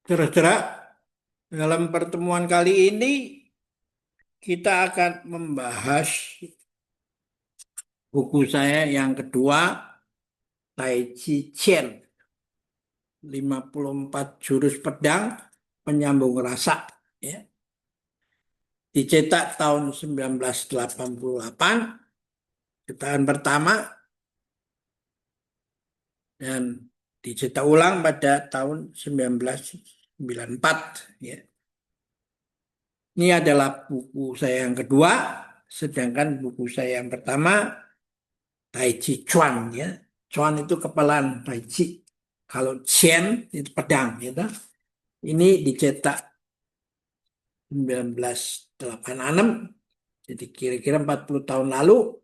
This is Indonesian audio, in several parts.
Saudara, dalam pertemuan kali ini kita akan membahas buku saya yang kedua, Tai Chi Chuan, 54 Jurus Pedang Penyambung Rasa. Ya. Dicetak tahun 1988, cetakan pertama, dan dicetak ulang pada tahun 1994. Ya. Ini adalah buku saya yang kedua, sedangkan buku saya yang pertama Tai Chi Chuan, ya. Chuan itu kepalaan Tai Chi. Kalau Chen itu pedang, gitu. Ini dicetak 1986, jadi kira-kira 40 tahun lalu,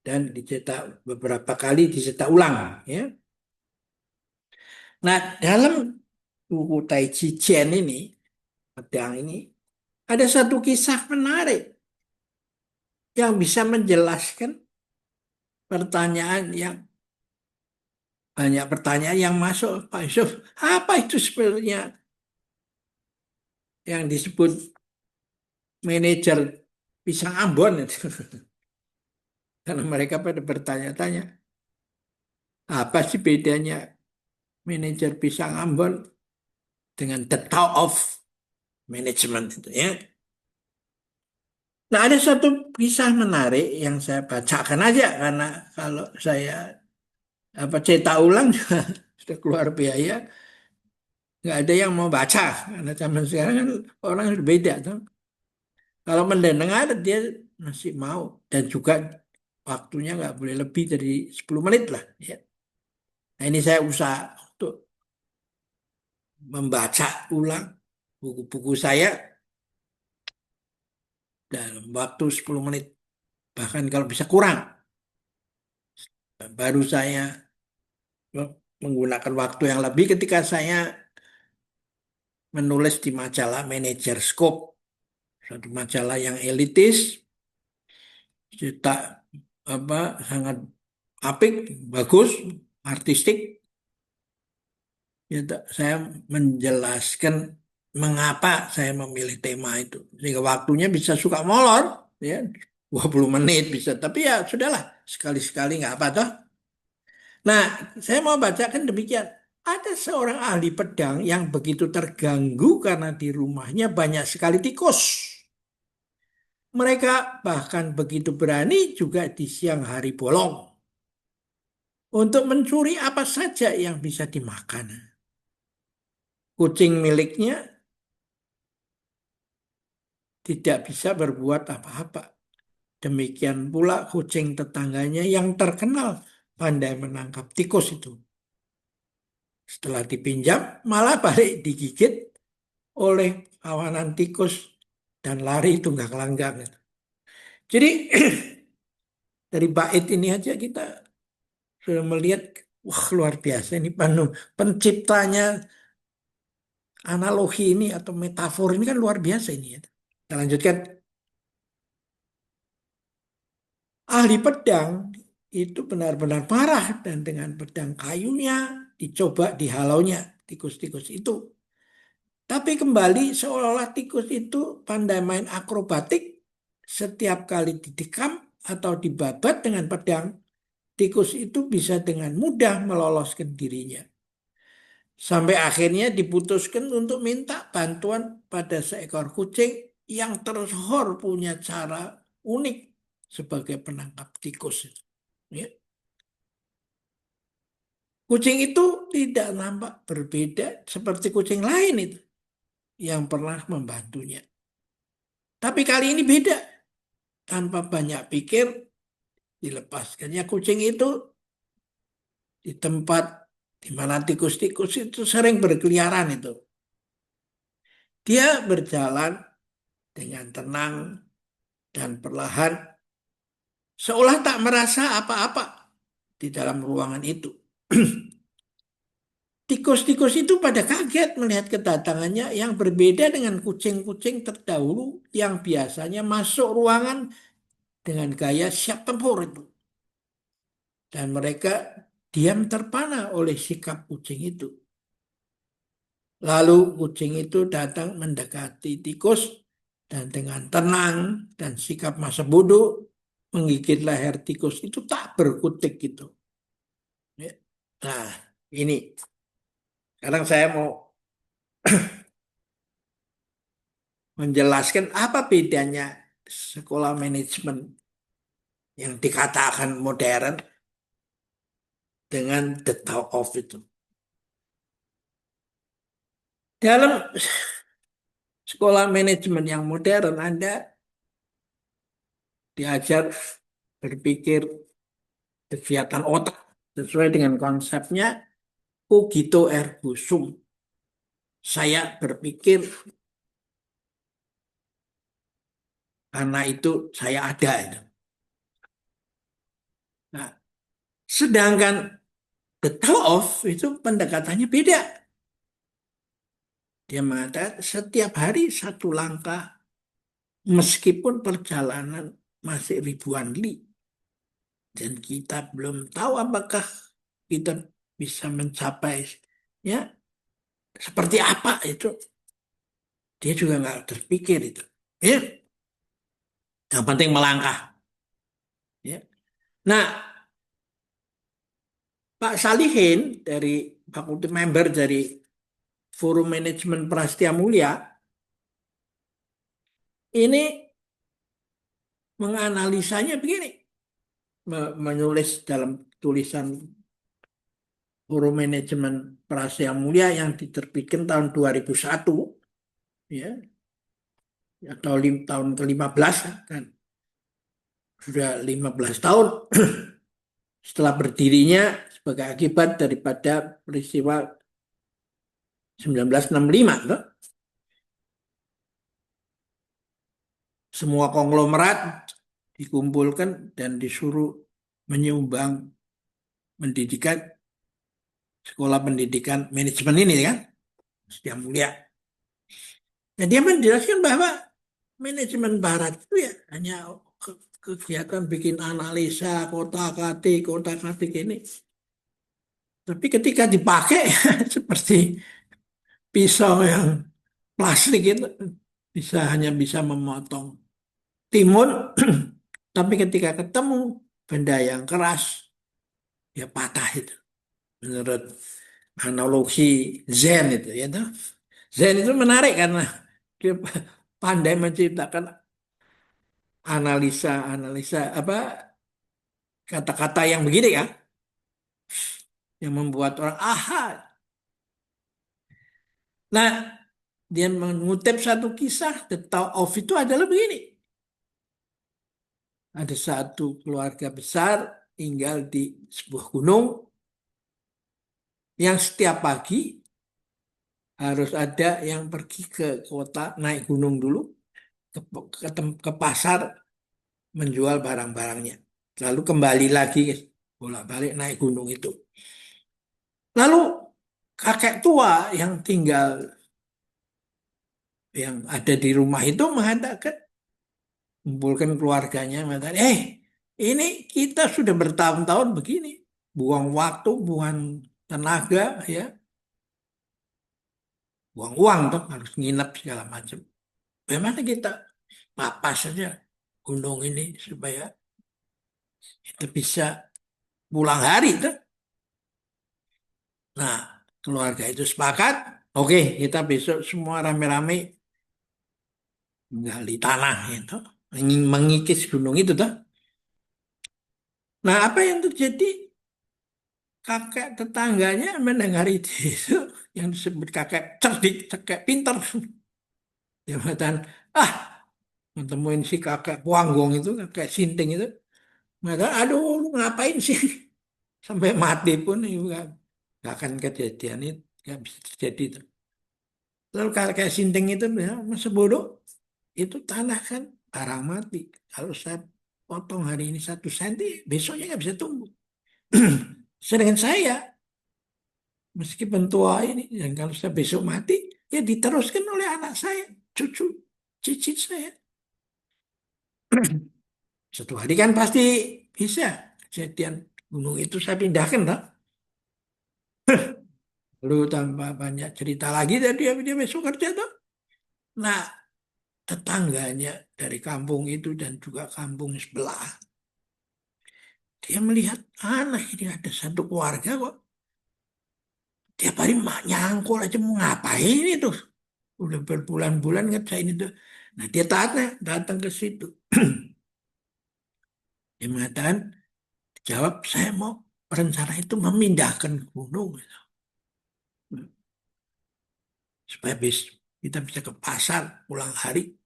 dan dicetak beberapa kali dicetak ulang, ya. Nah, dalam buku Tai Chi Chuan ini, pedang ini, ada satu kisah menarik yang bisa menjelaskan pertanyaan yang banyak pertanyaan yang masuk, Pak Yusuf. Apa itu sebenarnya yang disebut manajer pisang Ambon itu? Karena mereka pada bertanya-tanya, apa sih bedanya manajer pisang Ambon dengan the top of management itu, ya? Nah, ada satu kisah menarik yang saya bacakan aja karena kalau saya cetak ulang sudah keluar biaya, nggak ada yang mau baca karena zaman sekarang kan orang sudah beda tuh. Kalau mendengar dia masih mau, dan juga waktunya nggak boleh lebih dari 10 menit lah, ya. Nah, ini saya usaha untuk membaca ulang buku-buku saya dalam waktu 10 menit. Bahkan kalau bisa kurang. Baru saya menggunakan waktu yang lebih ketika saya menulis di majalah Manager Scope. Suatu majalah yang elitis, cetak sangat apik, bagus, artistik. Ya, saya menjelaskan mengapa saya memilih tema itu. Sehingga waktunya bisa suka molor, ya, 20 menit bisa. Tapi ya sudahlah, sekali-sekali nggak apa toh. Nah, saya mau bacakan demikian. Ada seorang ahli pedang yang begitu terganggu karena di rumahnya banyak sekali tikus. Mereka bahkan begitu berani juga di siang hari bolong untuk mencuri apa saja yang bisa dimakan. Kucing miliknya tidak bisa berbuat apa-apa. Demikian pula kucing tetangganya yang terkenal pandai menangkap tikus itu. Setelah dipinjam, malah balik digigit oleh kawanan tikus dan lari tunggang-langgang. Jadi dari bait ini aja kita sudah melihat, wah, luar biasa ini penciptanya analogi ini atau metafor ini kan luar biasa ini, ya. Kita lanjutkan. Ahli pedang itu benar-benar marah dan dengan pedang kayunya dicoba dihalaunya tikus-tikus itu. Tapi kembali seolah-olah tikus itu pandai main akrobatik. Setiap kali didekam atau dibabat dengan pedang, tikus itu bisa dengan mudah meloloskan dirinya. Sampai akhirnya diputuskan untuk minta bantuan pada seekor kucing yang tersohor punya cara unik sebagai penangkap tikus. Ya. Kucing itu tidak nampak berbeda seperti kucing lain itu yang pernah membantunya. Tapi kali ini beda. Tanpa banyak pikir, dilepaskannya kucing itu di tempat di mana tikus-tikus itu sering berkeliaran itu. Dia berjalan dengan tenang dan perlahan, seolah tak merasa apa-apa di dalam ruangan itu. Tikus-tikus itu pada kaget melihat kedatangannya yang berbeda dengan kucing-kucing terdahulu yang biasanya masuk ruangan dengan gaya siap tempur itu. Dan mereka diam terpana oleh sikap kucing itu. Lalu kucing itu datang mendekati tikus dan dengan tenang dan sikap masa bodoh menggigit leher tikus itu tak berkutik gitu. Ya. Nah, ini sekarang saya mau menjelaskan apa bedanya sekolah manajemen yang dikatakan modern dengan the talk of itu. Dalam sekolah manajemen yang modern, Anda diajar berpikir kegiatan otak sesuai dengan konsepnya cogito ergo sum. Saya berpikir karena itu saya ada itu. Nah, sedangkan the talk of itu pendekatannya beda. Dia mengatakan setiap hari satu langkah meskipun perjalanan masih ribuan li dan kita belum tahu apakah kita bisa mencapai ya seperti apa itu dia juga nggak terpikir itu ya yang penting melangkah ya. Nah, Pak Salihin dari fakulti member dari Forum Manajemen Prastia Mulia ini menganalisanya begini, menulis dalam tulisan Forum Manajemen Prastia Mulia yang diterbitkan tahun 2001 ya atau tahun ke-15 kan sudah 15 tahun setelah berdirinya sebagai akibat daripada peristiwa 1965 loh. Semua konglomerat dikumpulkan dan disuruh menyumbang pendidikan sekolah pendidikan manajemen ini kan yang mulia. Dan dia menjelaskan bahwa manajemen barat itu ya hanya kegiatan bikin analisa kota-katik ini. Tapi ketika dipakai seperti pisau yang plastik itu hanya bisa memotong timun, tapi ketika ketemu benda yang keras, ya patah itu. Menurut analogi Zen itu, ya toh. Zen itu menarik karena dia pandai menciptakan analisa apa kata-kata yang begini ya, yang membuat orang aha. Nah, dia mengutip satu kisah, The Tao of itu adalah begini. Ada satu keluarga besar tinggal di sebuah gunung yang setiap pagi harus ada yang pergi ke kota, naik gunung dulu, ke pasar menjual barang-barangnya. Lalu kembali lagi bolak-balik naik gunung itu. Lalu kakek tua yang tinggal yang ada di rumah itu mengatakan, kumpulkan keluarganya, mengatakan, ini kita sudah bertahun-tahun begini, buang waktu, buang tenaga, ya, buang uang tuh harus nginep segala macam. Bagaimana kita papas saja gunung ini supaya kita bisa pulang hari tuh. Nah, keluarga itu sepakat, oke, kita besok semua rame-rame gali tanah itu, mengikis gunung itu tuh. Nah, apa yang terjadi? Kakek tetangganya mendengar itu yang disebut kakek cerdik, kakek pintar. Dia mengatakan, ah, temuin si kakek Puanggong itu, kakek Sinting itu. Mengatakan, aduh, lu ngapain sih? Sampai mati pun juga gak akan kejadian itu, gak bisa terjadi itu. Lalu kakek Sinting itu bilang, masa bodoh, itu tanah kan barang mati. Kalau saya potong hari ini 1 senti, besoknya nggak bisa tumbuh. Sedangkan saya, meskipun tua ini, dan kalau saya besok mati, ya diteruskan oleh anak saya, cucu, cicit saya. Satu hari kan pasti bisa kejadian gunung itu saya pindahkan, tak? Lalu tanpa banyak cerita lagi, dia besok kerja tuh. Nah, tetangganya dari kampung itu dan juga kampung sebelah, dia melihat aneh ini ada satu keluarga kok tiap hari mak nyangkul aja mau ngapain itu. Udah berbulan-bulan ngerjain itu. Nah dia tanya, datang ke situ. Dia mengatakan, jawab saya mau rencana itu memindahkan gunung gitu. Supaya kita bisa ke pasar pulang hari.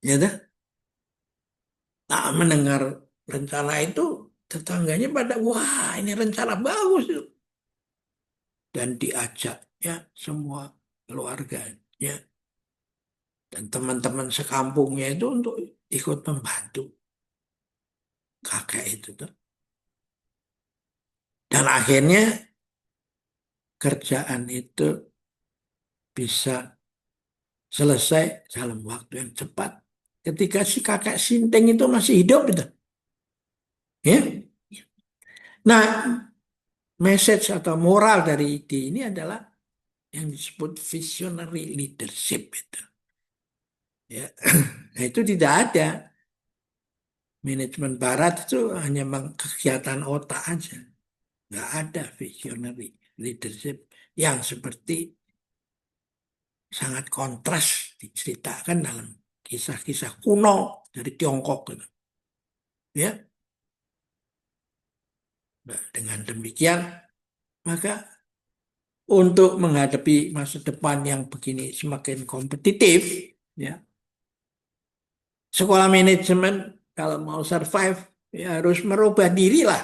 Ya dah. Nah mendengar rencana itu tetangganya pada wah ini rencana bagus itu. Dan diajak ya semua keluarganya dan teman-teman sekampungnya itu untuk ikut membantu kakek itu tuh. Dan akhirnya kerjaan itu bisa selesai dalam waktu yang cepat. Ketika si kakek Sinteng itu masih hidup itu. Ya. Nah, message atau moral dari ide ini adalah yang disebut visionary leadership itu. Ya. Nah, itu tidak ada. Manajemen barat itu hanya kegiatan otak aja. Nggak ada visionary leadership yang seperti sangat kontras diceritakan dalam kisah-kisah kuno dari Tiongkok gitu. Ya, nah, dengan demikian maka untuk menghadapi masa depan yang begini semakin kompetitif, ya sekolah manajemen kalau mau survive ya harus merubah diri lah,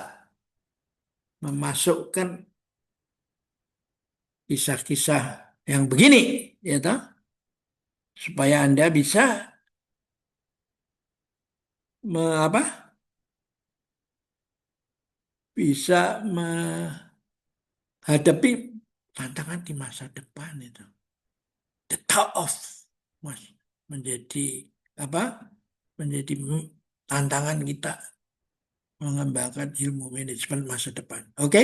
memasukkan kisah-kisah yang begini, ya toh, supaya Anda bisa apa? Bisa menghadapi tantangan di masa depan itu. The top of mas menjadi apa? Menjadi tantangan kita mengembangkan ilmu manajemen masa depan. Oke?